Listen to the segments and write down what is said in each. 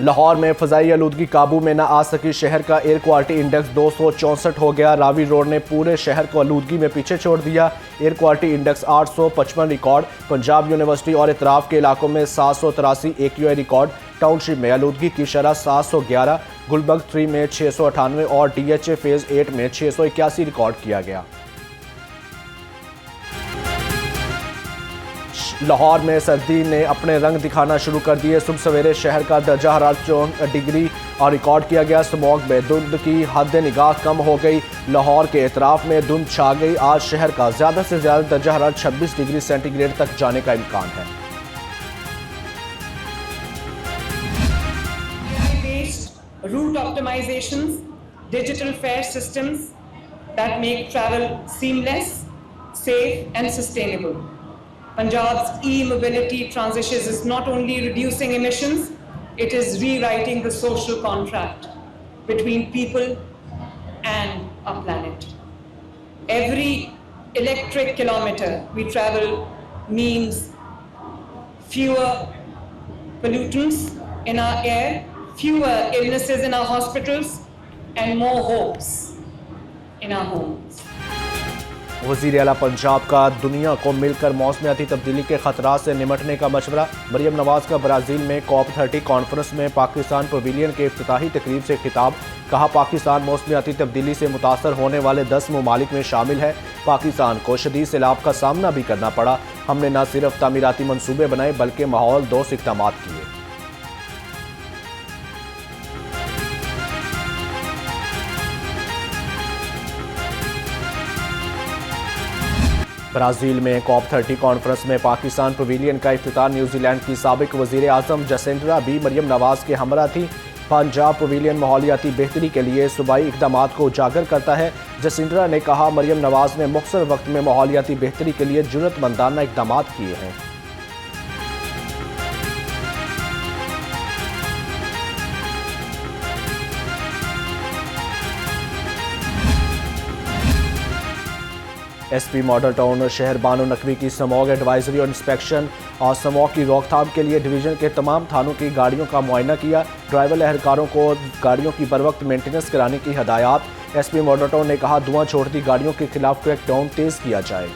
लाहौर में फ़ज़ाई आलूदगी काबू में न आ सकी, शहर का एयर क्वालिटी इंडेक्स 264 हो गया। रावी रोड ने पूरे शहर को आलूदगी में पीछे छोड़ दिया। Air quality index 855 record. Punjab university और इतराफ़ के इलाकों में 783 AQI रिकॉर्ड। टाउनशिप में आलूदगी की शरह 711, गुलबर्ग 3 में 698 और DHA फेज़ 8 में 681 रिकॉर्ड किया गया। लाहौर में सर्दी ने अपने रंग दिखाना शुरू कर दिए। सुबह सवेरे शहर का दर्जा हरारत 4 डिग्री और रिकॉर्ड किया गया। स्मॉग में धुंध की हद निगाह कम हो गई। लाहौर के एतराफ में धुंध छा गई। आज शहर का ज़्यादा से ज़्यादा दर्जा हरारत 26 डिग्री सेंटीग्रेड तक जाने का इम्कान है। Route optimizations, digital fare systems that make travel seamless, safe and sustainable. Punjab's e-mobility transition is not only reducing emissions, it is rewriting the social contract between people and our planet. Every electric kilometer we travel means fewer pollutants in our air, fewer illnesses in our hospitals and more hopes in our homes. वज़ीर आला पंजाब का दुनिया को मिलकर मौसमियाती तब्दीली के खतरात से निमटने का मशवरा। मरियम नवाज का ब्राज़ील में COP30 कॉन्फ्रेंस में पाकिस्तान पवेलियन के इफ्तिताही तकरीब से खिताब। कहा, पाकिस्तान मौसमियाती तब्दीली से मुतासर होने वाले 10 ममालिक में शामिल है। पाकिस्तान को शदीद सैलाब का सामना भी करना पड़ा। हमने न सिर्फ तामीराती मनसूबे बनाए बल्कि माहौल दोस्त इक़दाम किए। ब्राज़ील में COP30 कॉन्फ्रेंस में पाकिस्तान पवेलियन का इफ्तिताह। न्यूजीलैंड की साबिक वज़ीर आज़म जसिंड्रा भी मरियम नवाज के हमरा थी। पंजाब पवेलियन माहौलियाती बेहतरी के लिए सूबाई इक़दामात को उजागर करता है। जसिंड्रा ने कहा, मरियम नवाज ने मुख्तसर वक्त में माहौलियाती बेहतरी के लिए जुर्रतमंदाना इक़दामात किए हैं। SP मॉडल टाउन शहर बानो नकवी की स्मॉग एडवाइजरी और इंस्पेक्शन और स्मॉग की रोकथाम के लिए डिवीज़न के तमाम थानों की गाड़ियों का मुआयना किया। ड्राइवर एहलकारों को गाड़ियों की बरवक्त मेंटेनेंस कराने की हदायत। SP मॉडल टाउन ने कहा, धुआं छोड़ती गाड़ियों के खिलाफ क्रैकडाउन तेज़ किया जाए।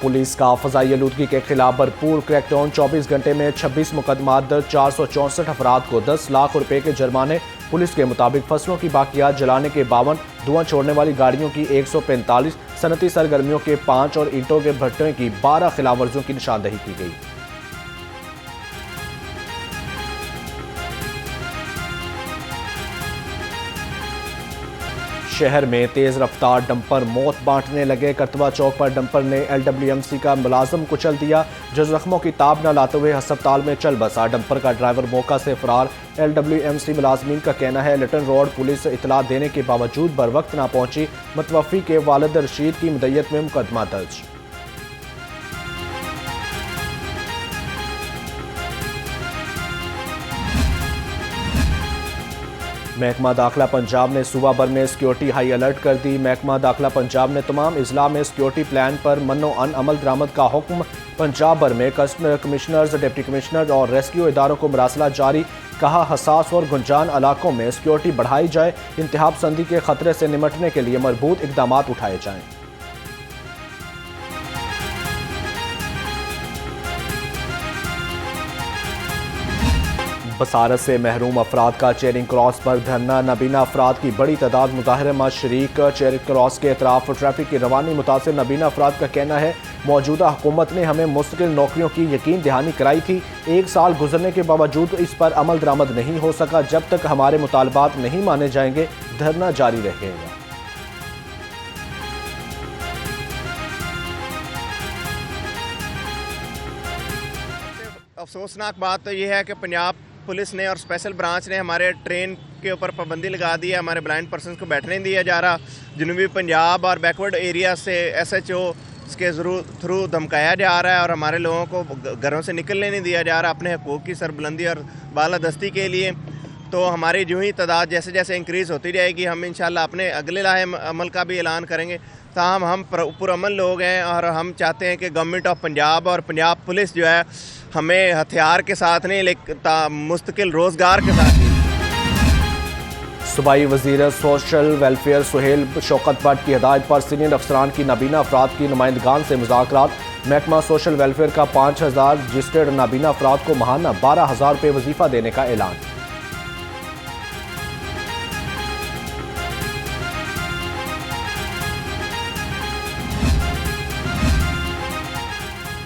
पुलिस का फ़ज़ाई आलूदगी के खिलाफ भरपूर क्रैकडाउन। 24 घंटे में 26 मुकदमात दर्ज, 464 अफराद को 10 लाख रुपए के जुर्माने। पुलिस के मुताबिक फसलों की बाकियात जलाने के 52, धुआं छोड़ने वाली गाड़ियों की 145, सनती सरगर्मियों के 5 और ईंटों के भट्टों की 12 खिलाफ वर्जियों की निशानदही की गई। शहर में तेज़ रफ्तार डंपर मौत बांटने लगे। करतबा चौक पर डंपर ने LWMC का मुलाजम कुचल दिया, जो जख्मों की ताब न लाते हुए हस्पताल में चल बसा। डंपर का ड्राइवर मौका से फरार। LWMC मुलाजमीन का कहना है, लिटन रोड पुलिस इतला देने के बावजूद बर वक्त न पहुंची। मुतवफ़ी के वालिद रशीद की मुद्दत में मुकदमा दर्ज। महकमा दाखिला पंजाब ने सूबा भर में सिक्योरिटी हाई अलर्ट कर दी। महकमा दाखिला पंजाब ने तमाम अजला में सिक्योरिटी प्लान पर मनो अन अमल दरामद का हुक्म। पंजाब भर में कमिश्नर्स, डिप्टी कमिश्नर और रेस्क्यू इदारों को मरासला जारी। कहा, हसास और गुंजान इलाकों में सिक्योरिटी बढ़ाई जाए। इंतहा पसंदी के खतरे से निमटने के लिए मरबूत इकदाम उठाए जाएँ। बसारत से महरूम अफराद का चेरिंग क्रॉस पर धरना। नबीना अफराद की बड़ी तादाद मुजाहरे में शरीक। चेरिंग क्रॉस के अतराफ ट्रैफिक की रवानी मुतासिर नबीना अफराद का कहना है, मौजूदा हुकूमत ने हमें मुस्तकिल नौकरियों की यकीन दहानी कराई थी। 1 साल गुजरने के बावजूद इस पर अमल दरामद नहीं हो सका। जब तक हमारे मुतालबात नहीं माने जाएंगे, धरना जारी रहेगा। अफसोसनाक बात तो यह है कि पंजाब पुलिस ने और स्पेशल ब्रांच ने हमारे ट्रेन के ऊपर पाबंदी लगा दी है। हमारे ब्लाइंड पर्सनस को बैठने नहीं दिया जा रहा। जनूबी पंजाब और बैकवर्ड एरिया से SHO के थ्रू धमकाया जा रहा है और हमारे लोगों को घरों से निकलने नहीं दिया जा रहा अपने हकूक़ की सरबुलंदी और बालादस्ती के लिए। तो हमारी जो ही तादाद जैसे जैसे इंक्रीज़ होती जाएगी हम इंशाल्लाह अपने अगले लाहे अमल का भी ऐलान करेंगे। ताहम हम पुरअमन लोग हैं और हम चाहते हैं कि गवर्नमेंट ऑफ पंजाब और पंजाब पुलिस जो है हमें हथियार के साथ नहीं लेकिन मुस्तकिल रोज़गार के साथ ही। सूबाई वज़ीर सोशल वेलफेयर सुहेल शौकत भट्ट की हिदायत पर सीनियर अफसरान की नाबीना अफराद की नुमाइंदगान से मुज़ाकरात। महकमा सोशल वेलफेयर का 5000 रजिस्टर्ड नाबीना अफराद को माहाना 12,000 रुपये वजीफ़ा देने का ऐलान।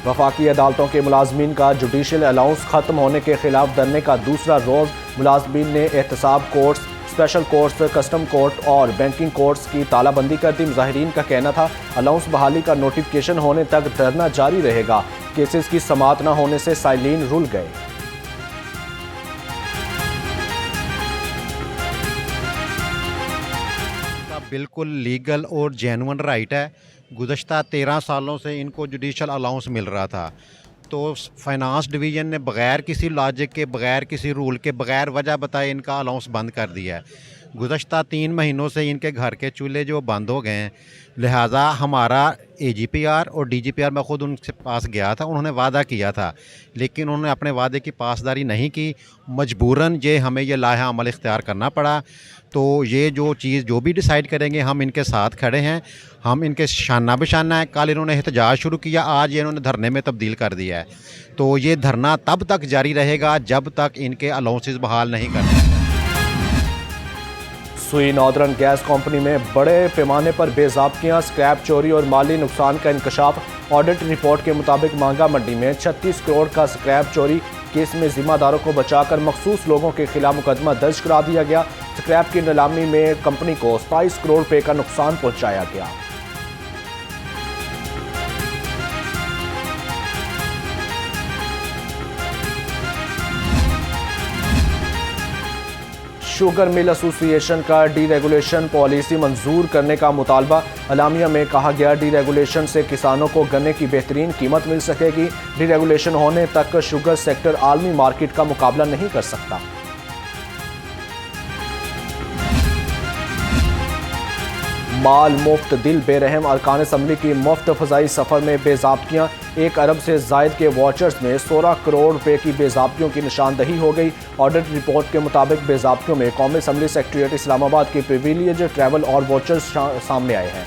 वफाकी अदालतों के मुलाजमीन का जुडिशल अलाउंस खत्म होने के खिलाफ धरने का दूसरा रोज़। मुलाजमीन ने एहतसाब courts, special courts, custom court और बैंकिंग कोर्ट्स की तालाबंदी कर दी। मुजाहिरीन का कहना था अलाउंस बहाली का नोटिफिकेशन होने तक धरना जारी रहेगा। केसेस की समाअत न होने से साइलिन रुल गए। बिल्कुल लीगल और जेन्युइन राइट है। गुज़श्ता 13 सालों से इनको जुडिशल अलाउंस मिल रहा था, तो फाइनेंस डिवीज़न ने बग़ैर किसी लॉजिक के, बग़ैर किसी रूल के, बग़ैर वजह बताए इनका अलाउंस बंद कर दिया है। गुज़श्ता 3 महीनों से इनके घर के चूल्हे जो बंद हो गए हैं, लिहाजा हमारा AGPR और DGPR मैं ख़ुद उनके पास गया था, उन्होंने वादा किया था लेकिन उन्होंने अपने वादे की पासदारी नहीं की। मजबूरन हमें ये लाहा अमल इख्तियार करना पड़ा। तो ये जो चीज़ जो भी डिसाइड करेंगे हम इनके साथ खड़े हैं, हम इनके शाना बशाना है। कल इन्होंने एहतजाज शुरू किया, आज ये इन्होंने धरने में तब्दील कर दिया है। तो ये धरना तब तक जारी रहेगा जब तक इनके अलाउंसेस बहाल नहीं करते। सुई नॉर्दर्न गैस कंपनी में बड़े पैमाने पर बेज़ाब्तियाँ, स्क्रैप चोरी और माली नुकसान का इंकशाफ। ऑडिट रिपोर्ट के मुताबिक मांगा मंडी में 36 करोड़ का स्क्रैप चोरी। केस में जिम्मेदारों को बचाकर मखसूस लोगों के खिलाफ मुकदमा दर्ज करा दिया गया। स्क्रैप की नीलामी में कंपनी को 27 करोड़ रुपए का नुकसान पहुंचाया गया। शुगर मिल एसोसिएशन का डीरेगुलेशन पॉलिसी मंजूर करने का मुतालबा। अलामिया में कहा गया डीरेगुलेशन से किसानों को गन्ने की बेहतरीन कीमत मिल सकेगी। डीरेगुलेशन होने तक शुगर सेक्टर आलमी मार्केट का मुकाबला नहीं कर सकता। माल मुफ्त, दिल बेरहम। अरकान असम्बली की मुफ्त फ़ज़ाई सफ़र में बेज़ाब्तियाँ। 1 अरब से ज़ायद के वाचर्स में 16 करोड़ रुपए की बेज़ाब्तियों की निशानदही हो गई। ऑडिट रिपोर्ट के मुताबिक बेज़ाब्तियों में कौमी असम्बली सेक्रेटेरिएट इस्लामाबाद के प्रिविलेज ट्रैवल और वाचर्स सामने आए हैं।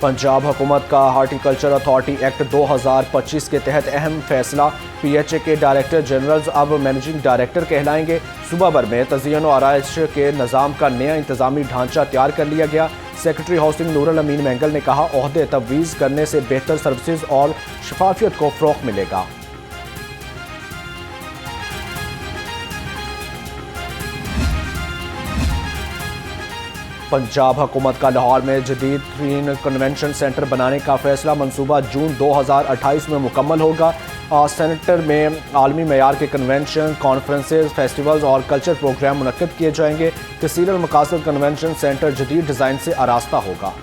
पंजाब हुकूमत का हार्टिकल्चर अथॉरिटी एक्ट 2025 के तहत अहम फैसला। PHA के डायरेक्टर जनरल्स अब मैनेजिंग डायरेक्टर कहलाएंगे। सूबा भर में तज़य्युन और आराइश के निज़ाम का नया इंतज़ामी ढांचा तैयार कर लिया गया। सेक्रेटरी हाउसिंग नूरुल अमीन मैंगल ने कहा ओहदे तफवीज़ करने से बेहतर सर्विसेज और शफाफियत को फ़रोग़ मिलेगा। पंजाब हुकूमत का लाहौर में जदीद तरीन कन्वेंशन सेंटर बनाने का फैसला। मंसूबा जून 2028 में मुकम्मल होगा। सेंटर में आलमी मयार के कन्वेंशन, कॉन्फ्रेंसेज, फेस्टिवल्स और कल्चर प्रोग्राम मुनक्किद किए जाएंगे। कसीर मकासद कन्वेंशन सेंटर जदीद डिज़ाइन से आरास्ता होगा।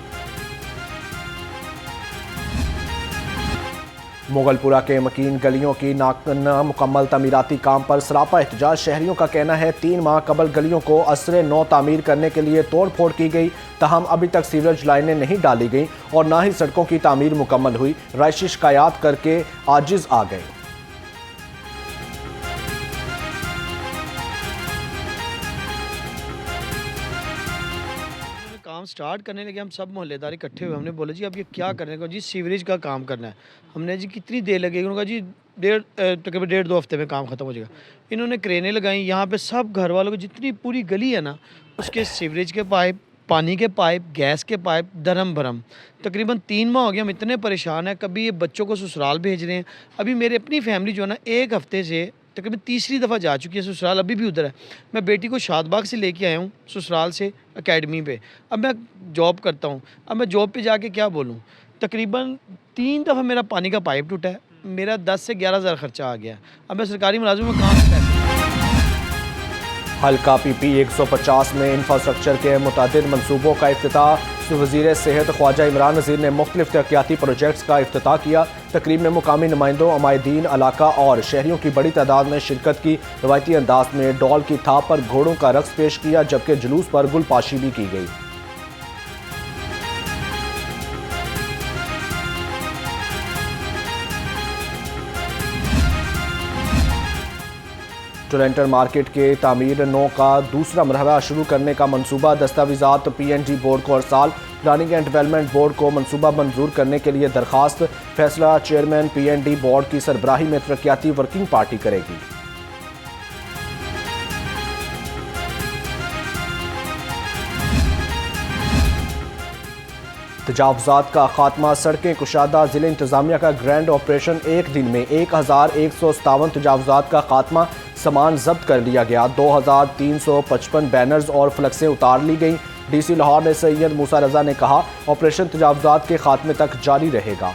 मुगलपुरा के मकीन गलियों की नामुकम्मल तमीराती काम पर सरापा एहतजाज। शहरियों का कहना है 3 माह कबल गलियों को असरे नौ तामीर करने के लिए तोड़ फोड़ की गई, तहम अभी तक सीवरेज लाइनें नहीं डाली गई और ना ही सड़कों की तामीर मुकम्मल हुई। रायशी शिकायत करके आजिज आ गए। काम स्टार्ट करने लगे, हम सब मोहल्लेदार इकट्ठे हुए। हमने बोला जी अब ये क्या करने को, जी सीवरेज का काम करना है। हमने जी कितनी देर लगेगी, उन्होंने कहा जी तकरीबन 1.5-2 हफ्ते में काम ख़त्म हो जाएगा। इन्होंने क्रेनें लगाई, यहाँ पे सब घर वालों को जितनी पूरी गली है ना उसके सीवरेज के पाइप, पानी के पाइप, गैस के पाइप धर्म भरम। तकरीबन 3 माह हो गए, हम इतने परेशान हैं। कभी ये बच्चों को ससुराल भेज रहे हैं। अभी मेरी अपनी फैमिली जो है ना 1 हफ्ते से तकरीबन तीसरी दफ़ा जा चुकी है ससुराल, अभी भी उधर है। मैं बेटी को शादबाग से लेके आया हूँ ससुराल से एकेडमी पे। अब मैं जॉब करता हूँ, अब मैं जॉब पे जाके क्या बोलूँ। तकरीबन 3 दफ़ा मेरा पानी का पाइप टूटा है, मेरा 10 से 11 हज़ार खर्चा आ गया। अब मैं सरकारी मुलाजिम में कहाँ से पैसे। हल्का PP 150 में इंफ्रास्ट्रक्चर के मुतादिद मनसूबों का इफ्तिताह। वज़ीर सेहत ख्वाजा इमरान नज़ीर ने मुख्तलिफ तरक्याती प्रोजेक्ट्स का इफ्तिताह किया। तकरीब में मुकामी नुमाइंदों, अमायदीन इलाका और शहरियों की बड़ी तादाद में शिरकत की। रवायती अंदाज में डॉल की थाप पर घोड़ों का रक्स पेश किया, जबकि जुलूस पर गुलपाशी भी की गई। टोरेंटल मार्केट के तामीर 9 का दूसरा मरहला शुरू करने का मंसूबा। दस्तावेजात PNG बोर्ड को अरसाल। प्लानिंग एंड डेवलपमेंट बोर्ड को मंसूबा मंजूर करने के लिए दरखास्त। फैसला चेयरमैन PND बोर्ड की सरबराही में तरक्याती वर्किंग पार्टी करेगी। तजावुज़ात का खात्मा, सड़कें कुशादा। ज़िले इंतज़ामिया का ग्रैंड ऑपरेशन, एक दिन में 1157 तजावुज़ात का खात्मा। सामान जब्त कर लिया गया। 2355 बैनर्स और फ्लक्सें उतार ली गईं। DC लाहौर ने सैयद मूसा रजा ने कहा, ऑपरेशन तजावुज़ात के खात्मे तक जारी रहेगा।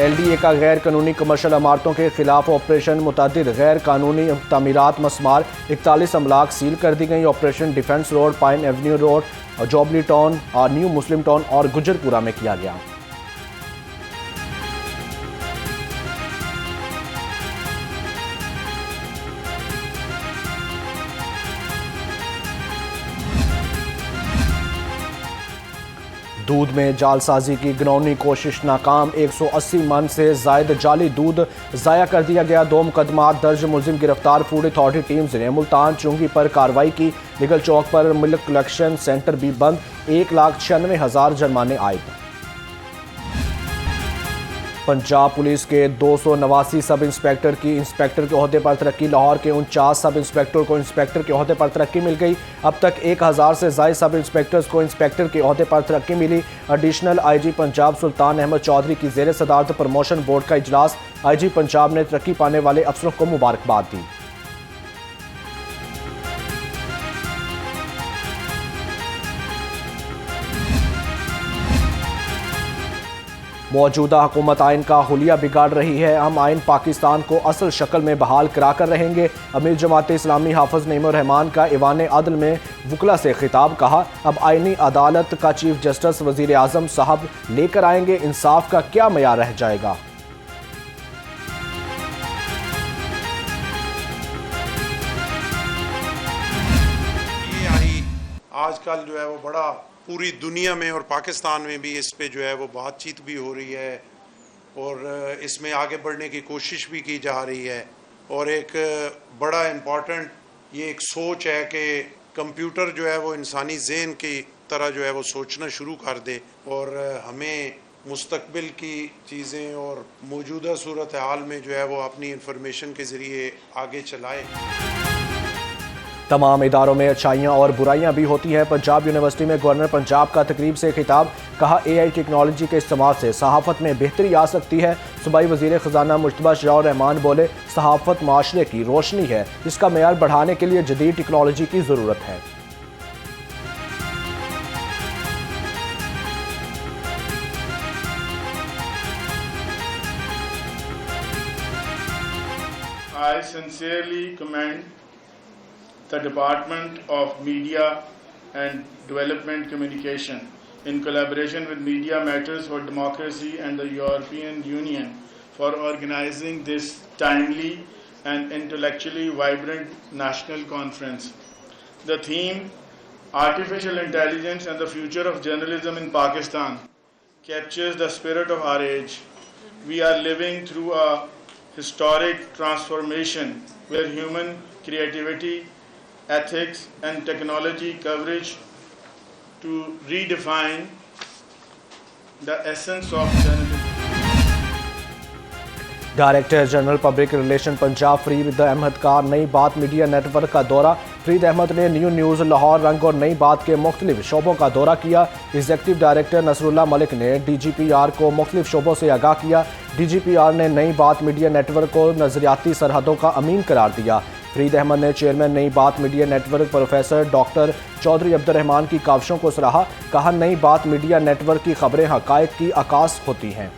LDA का गैर कानूनी कमर्शल इमारतों के खिलाफ ऑपरेशन। मुतअद्दिद गैर कानूनी तामीरात मस्मार, 41 अमलाक सील कर दी गई। Operation defence road, pine avenue road, jubilee town, new Muslim town और गुजरपुरा में किया गया। दूध में जालसाजी की घिनौनी कोशिश नाकाम। 180 मन से जायद जाली दूध ज़ाया कर दिया गया। 2 मुकदमात दर्ज, मुलजिम गिरफ्तार। फूड अथॉरिटी टीम्स ने मुल्तान चुंगी पर कार्रवाई की। लीगल चौक पर मिल्क कलेक्शन सेंटर भी बंद। 1,96,000 जुर्माने आयद। पंजाब पुलिस के 289 सब इंस्पेक्टर की इंस्पेक्टर के ओहदे पर तरक्की। लाहौर के 49 सब इंस्पेक्टर को इंस्पेक्टर के ओहदे पर तरक्की मिल गई। अब तक 1000 से ज़ायद सब इंस्पेक्टर्स को इंस्पेक्टर के ओहदे पर तरक्की मिली। एडिशनल IG पंजाब सुल्तान अहमद चौधरी की ज़ेर सदारत प्रमोशन बोर्ड का इजलास। IG पंजाब ने तरक्की पाने वाले अफसरों को मुबारकबाद दी। मौजूदा हुकूमत आइन का हुलिया बिगाड़ रही है। हम आइन पाकिस्तान को असल शक्ल में बहाल कराकर रहेंगे। अमीर जमात इस्लामी हाफिज नईमुर रहमान का ईवान अदल में वकला से खिताब। कहा, अब आइनी अदालत का चीफ जस्टिस वजीर आजम साहब लेकर आएंगे। इंसाफ का क्या मयार रह जाएगा। आजकल जो है वो बड़ा पूरी दुनिया में और पाकिस्तान में भी इस पे जो है वो बातचीत भी हो रही है और इसमें आगे बढ़ने की कोशिश भी की जा रही है। और एक बड़ा इम्पॉर्टेंट ये एक सोच है कि कंप्यूटर जो है वो इंसानी ज़हन की तरह जो है वो सोचना शुरू कर दे और हमें मुस्तकबिल की चीज़ें और मौजूदा सूरत हाल में जो है वो अपनी इंफॉर्मेशन के ज़रिए आगे चलाए। तमाम इदारों में अच्छाइयाँ और बुराइयाँ भी होती हैं। पंजाब यूनिवर्सिटी में गवर्नर पंजाब का तकरीब से खिताब। कहा, AI टेक्नोलॉजी के इस्तेमाल से सहाफ़त में बेहतरी आ सकती है। सूबाई वज़ीर ख़जाना मुश्तबा शजाउर रहमान बोले, सहाफ़त माशरे की रोशनी है, इसका मेयार बढ़ाने के लिए जदीद टेक्नोलॉजी की ज़रूरत है। I sincerely commend the Department of Media and Development Communication in collaboration with Media Matters for Democracy and the European Union for organizing this timely and intellectually vibrant national conference. The theme, Artificial Intelligence and the Future of Journalism in Pakistan, captures the spirit of our age. We are living through a historic transformation where human creativity, ethics and technology coverage to redefine the essence of journalism. Director general public relation Punjab Farid Ahmad का Nai Baat media network का दौरा। फरीद अहमद ने new news Lahore, रंग और नई बात के मुख्तलिफ शोबों का दौरा किया। एग्जीक्यूटिव डायरेक्टर नसरुल्लाह मलिक ने DGPR को मुख्तलिफ शोबों से आगाह किया। DGPR ने नई बात मीडिया नेटवर्क को नज़रियाती सरहदों का अमीन करार दिया। फरीद अहमद ने chairman Nai Baat media network professor doctor Chaudhry Abdurrahman की काविशों को सराहा। कहा, नई बात मीडिया नेटवर्क की खबरें हक़ाइक़ की अक्कास होती हैं।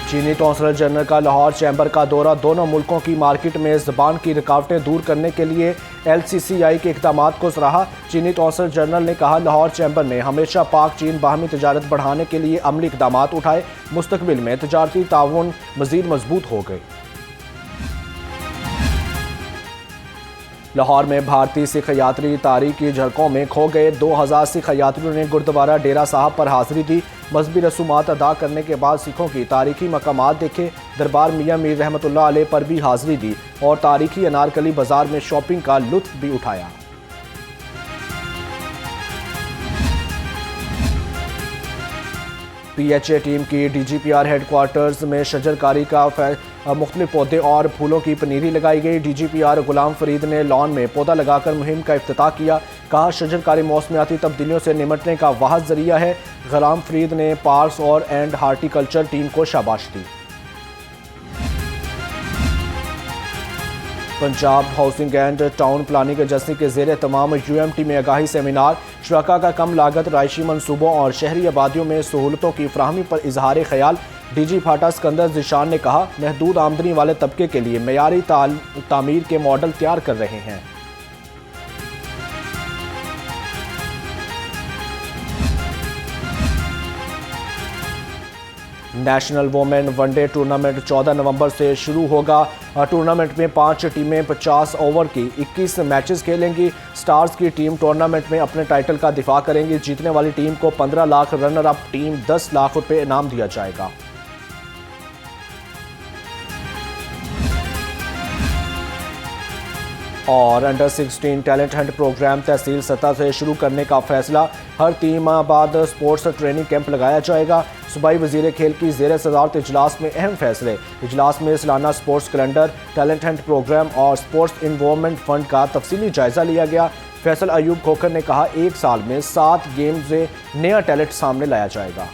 चीनी कौंसलर जनरल का लाहौर चैम्बर का दौरा, दोनों मुल्कों की मार्केट में ज़बान की रुकावटें दूर करने के लिए LCCI के इक़दाम को सराहा। चीनी कौंसलर जनरल ने कहा, लाहौर चैम्बर ने हमेशा पाक चीन बाहमी तजारत बढ़ाने के लिए अमली इक़दाम उठाए, मुस्तकबिल में तजारती ताउन मज़ीद मजबूत हो गए। लाहौर में भारतीय सिख यात्री तारीखी झलकों में खो गए। 2000 सिख यात्रियों ने गुरुद्वारा डेरा साहब पर हाजिरी दी। मजहबी रसूमात अदा करने के बाद सिखों की तारीखी मकामात देखे। दरबार मियाँ मीर रहमतुल्लाह अलैह पर भी हाजिरी दी और तारीखी अनारकली बाजार में शॉपिंग का लुत्फ भी उठाया। PHA टीम की DGPR हेडक्वार्टर्स में शजरकारी का मुख्तलिफ पौधे और फूलों की पनीरी लगाई गई। DGPR गुलाम फरीद ने लॉन में पौधा लगाकर मुहिम का इफ्तिताह किया। कहा, शजरकारी मौसमियाती तब्दीलियों से निमटने का वाहिद जरिया है। गुलाम फरीद ने पार्क्स और एंड हार्टिकल्चर टीम को शाबाश दी। Punjab housing and town planning agency के ज़ेर तमाम UMT में आगाही सेमिनार, शुरका का कम लागत राइशी मनसूबों और शहरी आबादियों में सहूलतों की फ्राहमी पर इजहार ख्याल। DG फाटा सिकंदर ज़ीशान ने कहा, महदूद आमदनी वाले तबके के लिए मेयारी तामीर के मॉडल तैयार कर रहे हैं। नेशनल वोमेन वनडे टूर्नामेंट 14 नवंबर से शुरू होगा। टूर्नामेंट में 5 टीमें 50 ओवर की 21 मैचेस खेलेंगी। स्टार्स की टीम टूर्नामेंट में अपने टाइटल का दिफा करेंगी। जीतने वाली टीम को 15 lakh, runner up team 10 lakh रुपए इनाम दिया जाएगा। और अंडर 16 टैलेंट हंट प्रोग्राम तहसील सतह से शुरू करने का फैसला। हर 3 माह बाद स्पोर्ट्स ट्रेनिंग कैंप लगाया जाएगा। सूबाई वजीर खेल की ज़ेर सदारत इजलास में अहम फैसले। इजलास में सालाना sports calendar, talent hunt programme और स्पोर्ट्स इन्वॉल्वमेंट फंड का तफसीली जायजा लिया गया। फैसल अयूब खोखर ने कहा, 1 साल में 7 गेम से नया टैलेंट सामने लाया जाएगा।